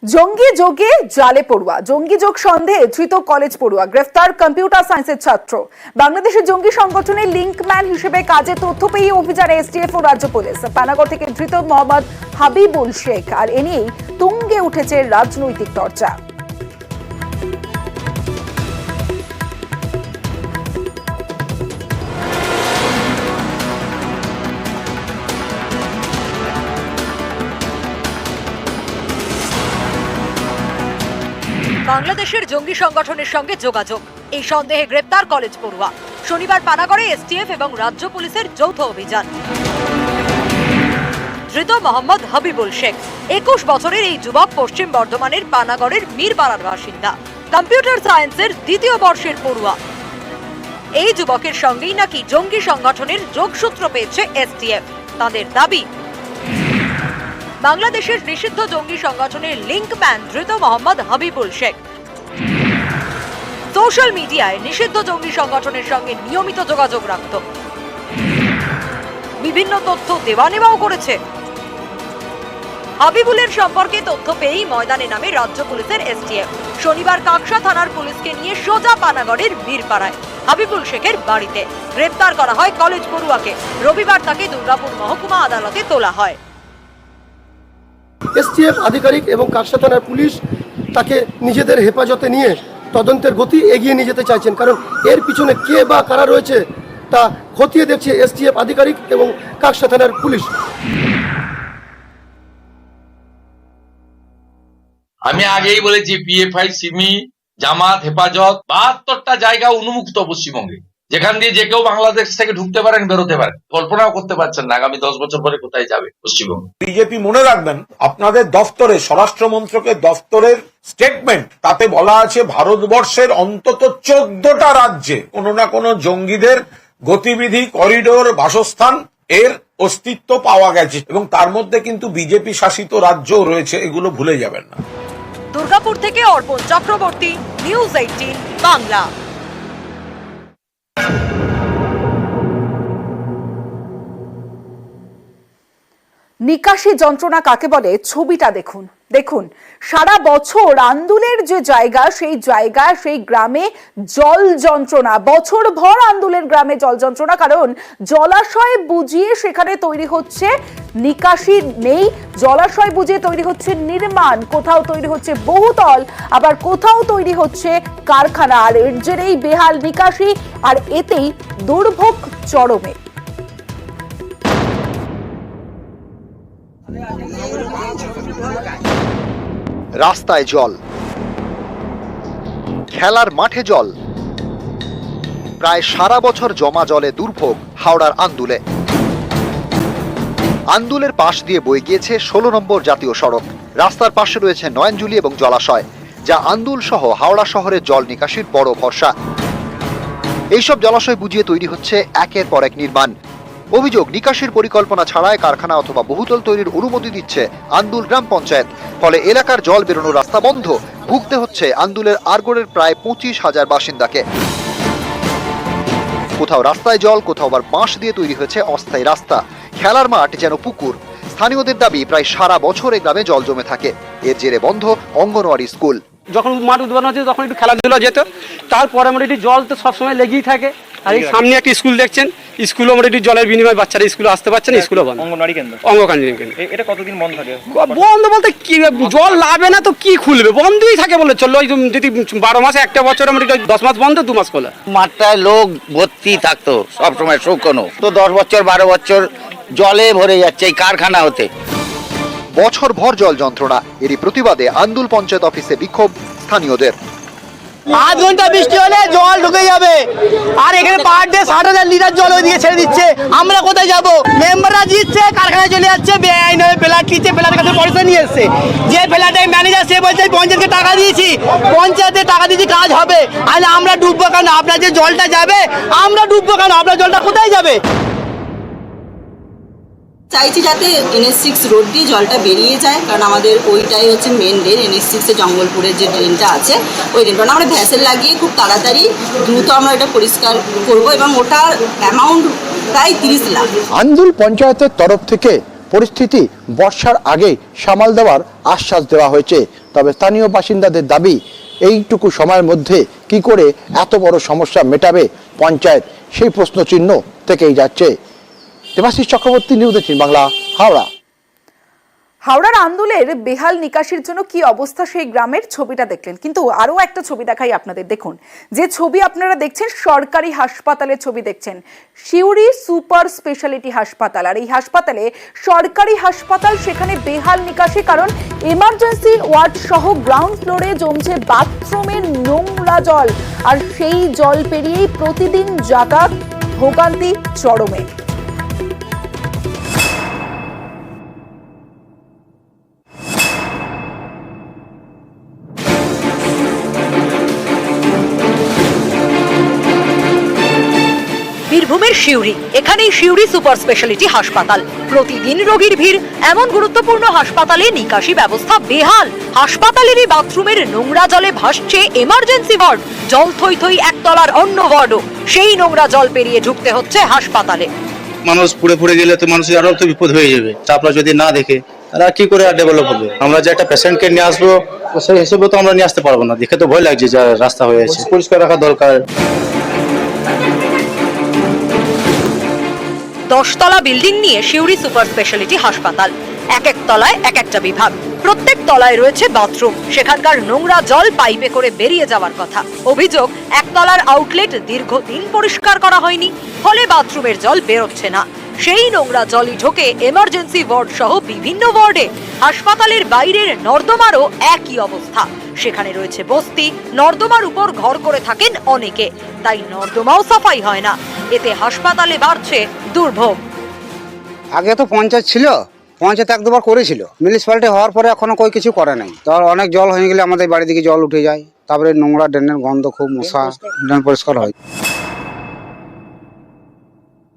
জঙ্গি যোগে জালে পড়ুয়া, জঙ্গি যোগ সন্দেহে ধৃত কলেজ পড়ুয়া, গ্রেফতার কম্পিউটার সায়েন্সের ছাত্র। বাংলাদেশের জঙ্গি সংগঠনের লিঙ্কম্যান হিসেবে কাজে তথ্য পেয়ে অভিযানে এসটিএফ ও রাজ্য পুলিশ। পানাগড় থেকে ধৃত মোহাম্মদ হাবিবুল শেখ, আর এ নিয়েই তুঙ্গে উঠেছে রাজনৈতিক চর্চা। বাংলাদেশের জঙ্গি সংগঠনের সঙ্গে যোগাযোগ, এই সন্দেহে গ্রেপ্তার কলেজ পড়ুয়া। শনিবার পানাগড়ে এসটিএফ এবং রাজ্য পুলিশের যৌথ অভিযান। ধৃত মোহাম্মদ হাবিবুল শেখ, 21 বছরের এই যুবক পশ্চিম বর্ধমানের পানাগড়ের মীরপাড়ার বাসিন্দা, কম্পিউটার সায়েন্সের দ্বিতীয় বর্ষের পড়ুয়া। এই যুবকের সঙ্গেই নাকি জঙ্গি সংগঠনের যোগসূত্র পেয়েছে এসটিএফ। তাদের দাবি, বাংলাদেশের নিষিদ্ধ জঙ্গি সংগঠনের লিঙ্কম্যান ধৃত মোহাম্মদ হাবিবুল শেখ সোশ্যাল মিডিয়ায় নিষিদ্ধ জঙ্গি সংগঠনের সঙ্গে নিয়মিত যোগাযোগ রাখত, বিভিন্ন তথ্য দেওয়া নেওয়াও করেছে। হাবিবুলের সম্পর্কে তথ্য পেয়েই ময়দানে নামে রাজ্য পুলিশের এসটিএফ। শনিবার কাকসা থানার পুলিশকে নিয়ে সোজা পানাগড়ের মীরপাড়ায় হাবিবুল শেখের বাড়িতে গ্রেপ্তার করা হয় কলেজ পড়ুয়াকে। রবিবার তাকে দুর্গাপুর মহকুমা আদালতে তোলা হয়। এসটিএফ আধিকারিক এবং কাকসা থানার পুলিশ তাকে নিজেদের হেফাজতে নিয়ে তদন্তের গতি এগিয়ে নিয়ে যেতে চাইছেন, কারণ এর পিছনে কে বা কারা রয়েছে তা খতিয়ে দেখছে এসটিএফ আধিকারিক এবং কাকসা থানার পুলিশ। আমি আগেই বলেছি, পিএফআই, সিমি, জামাত, হেফাজত 72টা জায়গা উন্মুক্ত পশ্চিমবঙ্গে, যেখান দিয়ে যে কেউ বাংলাদেশ থেকে ঢুকতে পারেন, বেরোতে পারেন। কল্পনাও করতে পারছেন না আগামী 10 বছর পরে কোথায় যাবে পশ্চিমবঙ্গ। বিজেপি মনে রাখবেন, আপনাদের দফতরে, স্বরাষ্ট্র মন্ত্রকের দফতরের স্টেটমেন্ট, তাতে বলা আছে ভারতবর্ষের অন্তত 14টা রাজ্যে কোনো না কোনো জঙ্গিদের গতিবিধি, করিডোর, বাসস্থান এর অস্তিত্ব পাওয়া গেছে, এবং তার মধ্যে কিন্তু বিজেপি শাসিত রাজ্যও রয়েছে। এগুলো ভুলে যাবেন না। দুর্গাপুর থেকে অর্পণ চক্রবর্তী, নিউজ 18 বাংলা। নিকাশি যন্ত্রণা কাকে বলে, ছবিটা দেখুন। দেখুন, সারা বছর আন্দুলের যে জায়গা, সেই জায়গা, সেই গ্রামে জল যন্ত্রণা, বছর ভর আন্দুলের গ্রামে জল যন্ত্রণা, কারণ জলাশয় বুঝিয়ে সেখানে তৈরি হচ্ছে নিকাশি নেই, জলাশয় বুঝিয়ে তৈরি হচ্ছে নির্মাণ, কোথাও তৈরি হচ্ছে বহুতল, আবার কোথাও তৈরি হচ্ছে কারখানা। আর এর জেরেই বেহাল নিকাশি, আর এতেই দুর্ভোগ চরমে। রাস্তায় জল, খেলার মাঠে জল, প্রায় সারা বছর জমা জলে দুর্ভোগ হাওড়ার আন্দুলে। আন্দুলের পাশ দিয়ে বয়ে গিয়েছে 16 নম্বর জাতীয় সড়ক। রাস্তার পাশে রয়েছে নয়নজুলি এবং জলাশয়, যা আন্দুল সহ হাওড়া শহরের জল নিকাশির বড় ভরসা। এইসব জলাশয় বুঝিয়ে তৈরি হচ্ছে একের পর এক নির্মাণ। অভিযোগ, নিকাশির পরিকল্পনা ছাড়াই কারখানা অথবা বহুতল তৈরির অনুমতি দিচ্ছে আন্দুল গ্রাম পঞ্চায়েত। ফলে এলাকার জল বেরোনোর রাস্তা বন্ধ, ভুগতে হচ্ছে আন্দুলের আরগড়ের প্রায় 25,000 বাসিন্দাকে। কোথাও রাস্তায় জল, কোথাও আবার বাঁশ দিয়ে তৈরি হয়েছে অস্থায়ী রাস্তা। খেলার মাঠ যেন পুকুর। স্থানীয়দের দাবি, প্রায় সারা বছর এই গ্রামে জল জমে থাকে। এর জেরে বন্ধ অঙ্গনওয়াড়ি স্কুল। যখন মাঠ উদ্বোধন হচ্ছে তখন একটু খেলাধুলা যেত, তারপরে মোটামুটি জল তো সবসময় লেগেই থাকে। আর এই সামনে একটা স্কুল দেখছেন, স্কুলও মোটামুটি জলের বিনিময়ে বাচ্চারা স্কুলে আসতে পারছে না, স্কুলও বন্ধ। অঙ্গনওয়াড়ি কেন্দ্র, এটা কতদিন বন্ধ থাকে? বন্ধ বলতে কি, জল লাগবে না তো কি খুলবে, বন্ধই থাকে বলে চললো। যদি 12 মাসে একটা বছর মোটামুটি 10 মাস বন্ধ, 2 মাস খোলা। মাঠটায় লোক ভর্তি থাকতো সবসময়, শুকনো তো 10 বছর 12 বছর জলে ভরে যাচ্ছে এই কারখানা হতে। বছর ভর জল যন্ত্রণা, এরই প্রতিবাদে আন্দুল পঞ্চায়েত অফিসে বিক্ষোভ স্থানীয়দের। 8 ঘন্টা বৃষ্টি হলে জল ঢুকে যাবে, আর এখানে পার ডে 60,000 লিটার জল ওইদিকে ছেড়ে দিচ্ছে। আমরা কোথায় যাবো? মেম্বাররা দিচ্ছে, কারখানায় চলে যাচ্ছে, বেআইনভাবে ফ্ল্যাট কিনছে, ফ্ল্যাটের কাছে পয়সা নিয়ে এসছে। যে ফ্ল্যাটের ম্যানেজার সে বলছে পঞ্চায়েতকে টাকা দিয়েছি, পঞ্চায়েতে টাকা দিয়েছি, কাজ হবে। আর আমরা ডুববো কেন? আপনার যে জলটা যাবে, আমরা ডুববো কেন? আপনার জলটা কোথায় যাবে? চাইছি যাতে NH6 রোড দিয়ে জলটা বেরিয়ে যায়, কারণ আমাদের ওইটাই হচ্ছে মেন ড্রেন। NH6 এ জঙ্গলপুরের যে ড্রেনটা আছে ওই ড্রেন, কারণ আমরা ভ্যাসেল লাগিয়ে খুব তাড়াতাড়ি দ্রুত আমরা এটা পরিষ্কার করব, এবং ওটার অ্যামাউন্ট প্রায় 30 লাখ। আন্দুল পঞ্চায়েতের তরফ থেকে পরিস্থিতি বর্ষার আগেই সামাল দেওয়ার আশ্বাস দেওয়া হয়েছে। তবে স্থানীয় বাসিন্দাদের দাবি, এইটুকু সময়ের মধ্যে কি করে এত বড় সমস্যা মেটাবে পঞ্চায়েত, সেই প্রশ্নচিহ্ন থেকেই যাচ্ছে। দেবাশিস চক্রবর্তী, নিউজ 18 বাংলা, হাওড়া। হাওড়ার আন্দুলের বেহাল নিকাশির জন্য কি অবস্থা সেই গ্রামের, ছবিটা দেখলেন। কিন্তু আরো একটা ছবি দেখাই আপনাদের, দেখুন যে ছবি আপনারা দেখছেন সরকারি হাসপাতালের ছবি দেখছেন, সিউড়ি সুপার স্পেশালিটি হাসপাতাল। আর এই হাসপাতালে সরকারি হাসপাতাল, সেখানে বেহাল নিকাশি, কারণ এমার্জেন্সি ওয়ার্ড সহ গ্রাউন্ড ফ্লোরে জমছে বাথরুমের নোংরা জল, আর সেই জল পেরিয়েই প্রতিদিন যাতায়াত, ভোগান্তি চরমে। বীরভূমের সিউড়ি, এখানেই সিউড়ি সুপার স্পেশালিটি হাসপাতাল। প্রতিদিন রোগীর ভিড়, এমন গুরুত্বপূর্ণ হাসপাতালে নিকাশি ব্যবস্থা বেহাল। হাসপাতালেরই বাথরুমের নোংরা জলে ভাসছে এমার্জেন্সি ওয়ার্ড, জল থই থই একতলার অন্য ওয়ার্ডও। সেই নোংরা জল পেরিয়ে ঢুকতে হচ্ছে হাসপাতালে। মানুষ পুড়ে গেলে তো মানুষের আরো তো বিপদ হয়ে যাবে, আপনারা যদি না দেখে তারা কি করে আর ডেভেলপ হবে। আমরা যে একটা পেশেন্টকে নিয়ে আসবো সেই হিসেবে তো আমরা নিয়ে আসতে পারবো না, দেখে তো ভয় লাগছে যা রাস্তা হয়ে আছে, পরিষ্কার রাখা দরকার। 10 তলা বিল্ডিং নিয়ে সিউড়ি সুপার স্পেশালিটি হাসপাতাল। এক এক তলায় এক একটা বিভাগ, প্রত্যেক তলায় রয়েছে বাথরুম। সেখানকার নোংরা জল পাইপে করে বেরিয়ে যাওয়ার কথা। অভিযোগ, একতলার আউটলেট দীর্ঘদিন পরিষ্কার করা হয়নি, ফলে বাথরুমের জল বেরোচ্ছে না। সেই নোংরা জলই ঢোকে এমার্জেন্সি ওয়ার্ড সহ বিভিন্ন ওয়ার্ডে। হাসপাতালের বাইরের নর্দমারও একই অবস্থা। সেখানে রয়েছে বস্তি, নর্দমার উপর ঘর করে থাকেন অনেকে, তাই নর্দমাও সাফাই হয় না। এতে হাসপাতালে বাড়ছে দুর্ভোগ। আগে তো পঞ্চায়েত ছিল, পঞ্চায়েত এক দুবার করেছিল, মিউনিসিপ্যালিটি হওয়ার পরে এখনো কই কিছু করে নাই। তো অনেক জল হয়ে গেলে আমাদের বাড়ি দিকে জল উঠে যায়, তারপরে নোংরা ড্রেনের গন্ধ, খুব মশা, ড্রেন পরিষ্কার হয়।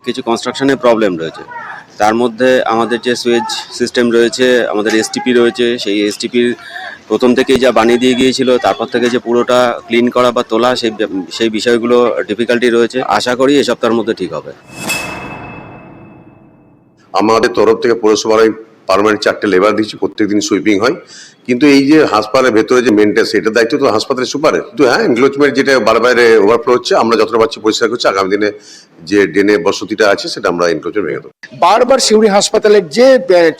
কিছু কনস্ট্রাকশনের প্রবলেম রয়েছে, তার মধ্যে আমাদের যে সুয়েজ সিস্টেম রয়েছে, আমাদের এসটিপি রয়েছে, সেই এসটিপির প্রথম থেকেই যা বানিয়ে দিয়ে গিয়েছিল, তারপর থেকে যে পুরোটা ক্লিন করা বা তোলা, সেই বিষয়গুলো ডিফিকাল্টি রয়েছে। আশা করি এই সপ্তাহের মধ্যে ঠিক হবে। আমাদের তরফ থেকে পৌরসভার পার্মানেন্ট 4টে লেবার দিচ্ছি, প্রত্যেকদিন সুইপিং হয়। কিন্তু এই যে হাসপাতালের ভেতরে যে মেনটেন্স, এটার দায়িত্ব তো হাসপাতালের সুপারের। কিন্তু হ্যাঁ, এনক্লোজমেন্ট যেটা বাইরে ওভারফ্লো হচ্ছে, আমরা যতটা পাচ্ছি পরিষ্কার করছি। আগামী দিনে যে ড্রেনে বসতিটা আছে সেটা আমরা এনক্লোজমেন্ট ভেঙে দেবো। বারবার সিউড়ি হাসপাতালের যে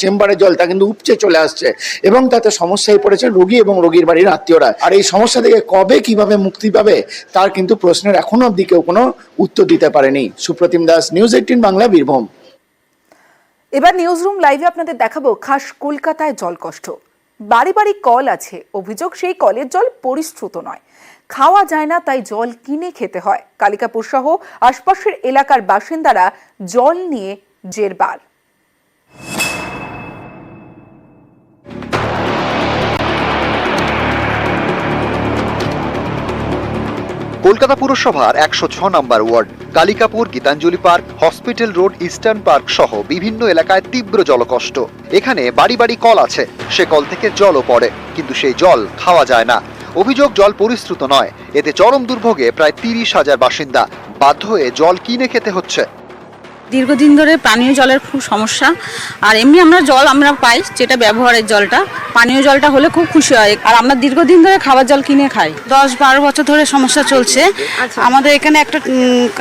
চেম্বারের জল, তা কিন্তু উপচে চলে আসছে এবং তাতে সমস্যায় পড়েছে রোগী এবং রোগীর বাড়ির আত্মীয়রা। আর এই সমস্যা থেকে কবে কিভাবে মুক্তি পাবে তার কিন্তু প্রশ্নের এখনো অবধি কেউ কোনো উত্তর দিতে পারেনি। সুপ্রতিম দাস, নিউজ 18 বাংলা, বীরভূম। এবার নিউজ রুম লাইভে আপনাদের দেখাবো খাস কলকাতায় জল কষ্ট। বাড়ি বাড়ি কল আছে, অভিযোগ সেই কলের জল পরিশ্রুত নয়, খাওয়া যায় না, তাই জল কিনে খেতে হয়। কালিকাপুর সহ আশপাশের এলাকার বাসিন্দারা জল নিয়ে জেরবার। কলকাতা পুরসভার 106 নম্বর ward Kalikapur, Gitanjali park, hospital road, eastern park সহ বিভিন্ন এলাকায় তীব্র জলকষ্ট। এখানে বাড়ি বাড়ি কল আছে, সে কল থেকে জলও পড়ে, কিন্তু সেই জল খাওয়া যায় না। অভিযোগ, জল পরিশ্রুত নয়। এতে চরম দুর্ভোগে প্রায় 30,000 বাসিন্দা, বাধ্য হয়ে জল কিনে খেতে হচ্ছে। দীর্ঘদিন ধরে পানীয় জলের খুব সমস্যা। আর এমনি জল আমরা পাই, যেটা ব্যবহারের জলটা, পানীয় জলটা হলে খুব খুশি হয়। আর আমরা দীর্ঘদিন ধরে খাবার জল কিনে খাই, 10-12 বছর ধরে সমস্যা চলছে। আমাদের এখানে একটা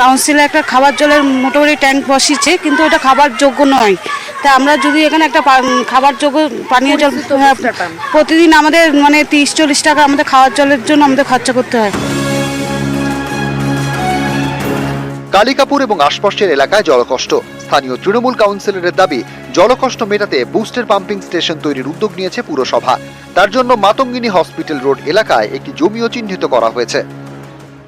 কাউন্সিলে একটা খাবার জলের মোটামুটি ট্যাঙ্ক বসিয়েছে, কিন্তু এটা খাবার যোগ্য নয়। তা আমরা যদি এখানে একটা খাবার যোগ্য পানীয় জল, প্রতিদিন আমাদের 30-40 টাকা আমাদের খাওয়ার জলের জন্য আমাদের খরচা করতে হয়। কালিকাপুর এবং আশপাশের এলাকায় জলকষ্ট। স্থানীয় তৃণমূল কাউন্সিলরের দাবি, জলকষ্ট মেটাতে বুস্টার পাম্পিং স্টেশন তৈরির উদ্যোগ নিয়েছে পুরসভা। তার জন্য মাতঙ্গিনী হসপিটাল রোড এলাকায় একটি জমিও চিহ্নিত করা হয়েছে।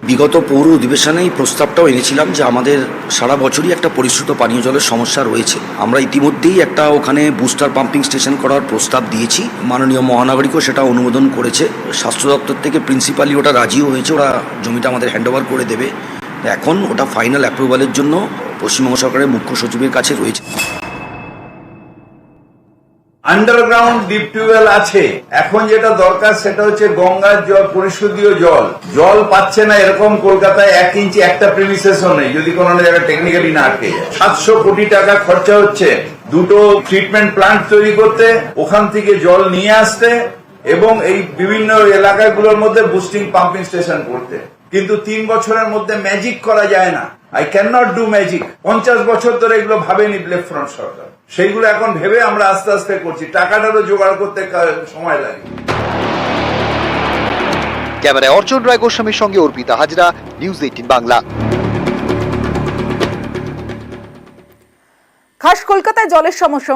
বিগত পৌর অধিবেশনে প্রস্তাবটাও এনেছিলাম যে আমাদের সারা বছরই একটা পরিশ্রুত পানীয় জলের সমস্যা রয়েছে। আমরা ইতিমধ্যেই একটা ওখানে বুস্টার পাম্পিং স্টেশন করার প্রস্তাব দিয়েছি, মাননীয় মহানাগরিকও সেটা অনুমোদন করেছে। স্বাস্থ্য দপ্তর থেকে প্রিন্সিপালি ওটা রাজিও হয়েছে, ওরা জমিটা আমাদের হ্যান্ডওভার করে দেবে। এখন ওটা ফাইনাল অ্যাপ্রুভালের জন্য পশ্চিমবঙ্গ সরকারের মুখ্য সচিবের কাছে রয়েছে। আন্ডারগ্রাউন্ড ডিপ টিউবওয়েল আছে, এখন যেটা দরকার সেটা হচ্ছে গঙ্গার জল, পরিশোধীয় জল পাচ্ছে না। এরকম কলকাতায় 1 ইঞ্চি একটা প্রিমিসেসও নেই, যদি কোনো জায়গায় টেকনিক্যালি না আটকে যায়। 700 কোটি টাকা খরচা হচ্ছে দুটো ট্রিটমেন্ট প্ল্যান্ট তৈরি করতে, ওখান থেকে জল নিয়ে আসতে এবং এই বিভিন্ন এলাকাগুলোর মধ্যে বুস্টিং পাম্পিং স্টেশন করতে। কিন্তু 3 বছরের মধ্যে ম্যাজিক করা যায় না। I can not do magic. 50 বছর ধরে এগুলো ভাবেনি লেফট ফ্রন্ট সরকার, সেইগুলো এখন ভেবে আমরা আস্তে আস্তে করছি। টাকাটারও জোগাড় করতে সময় লাগে। ক্যামেরায় অর্জুন রায় গোস্বামীর সঙ্গে অর্পিতা হাজরা, নিউজ 18 বাংলা। খাস কলকাতায় জলের সমস্যা